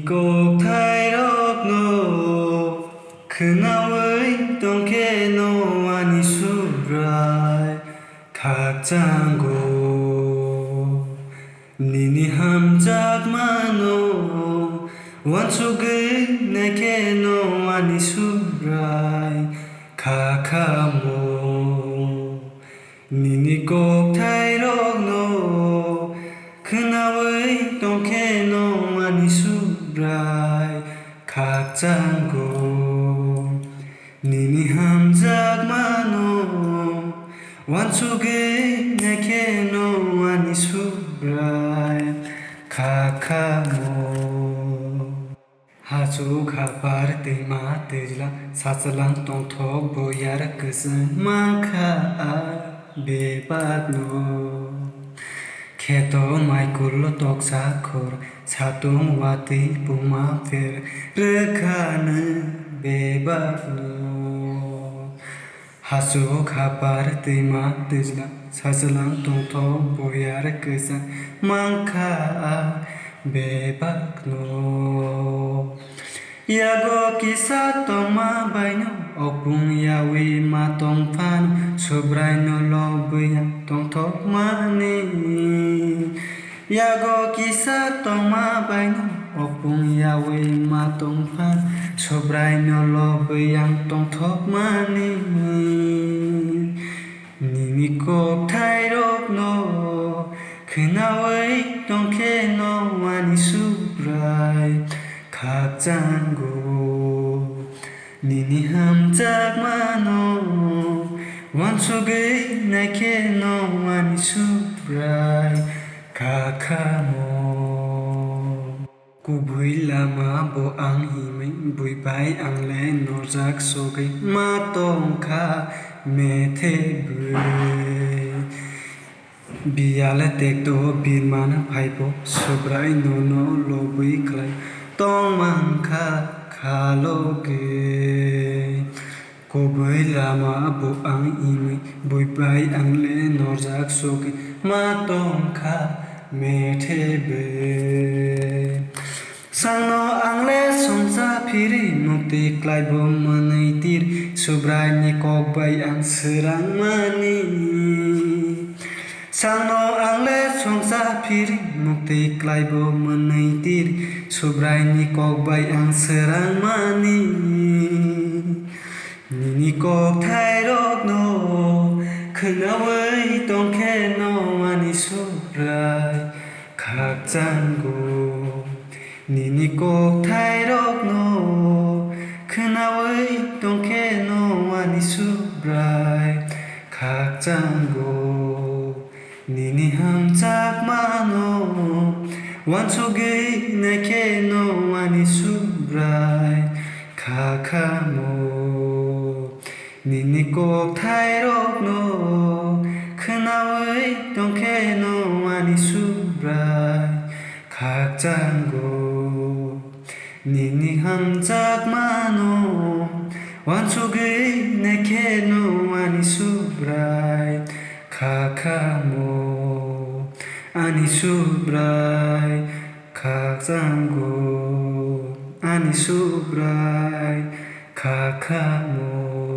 꼭 타이럭노 그나의 똥개노 아니 수라이 각장고 니니 함작마노 완수그 내게노 아니 수라이 각하모 니니 꼭 타이럭노 그나의 똥개노 아니 수라이 각장고 니니 함작마노 완수그 내게노 아니 수라이 각하모 하수가 바르테마 테질라 사슬랑 똥톡 보야라 그슨 마카 베바노 Keto maikulo toksa khor satung wati puma fer rekana bebano hasu khapar tima tijla sasalang tongtho boyar kesa mangkha bebakno yago kisa toma baino opung yawi matong fan sobraino lobuya tongtho mani yago kisa toma baino opung yawi matong fan sobraino lobuya tongtho mani nimi kok tairokno 그나의 똥개노 아니 수브라이 각장고 니니 함작마노 완속의 내게노 아니 수브라이 각하모 구부일라마 보앙히메 부이바이 앙레 노작 속의 마똥카 메테브레 Biala tekto birman phaipo sobrai nono lobui klai tong mangkha khaloge koboi lama bo ang imi buibai angle norjak soke ma tong kha methebe Sangno angle somsa phiri mukti klai bo manai tir sobrai ni kokbai ang serang mani Sangno angle songsa phiri mukti klaibo manai tir sobrai ni kokbai ang serang mani nini kok tairokno khnawai tongkheno ani sobrai 각장고 nini kok tairokno khnawai tongkheno ani sobrai 각장고 니니 함작마노 완속의 내게노 아니 수브라이 각하모 니니 꼭 타이록노 그나의 똥개노 아니 수브라이 각장고 니니 함작마노 완속의 내게노 아니 수브라이 각하모 아니 수브라이 각장고 아니 수브라이 각하모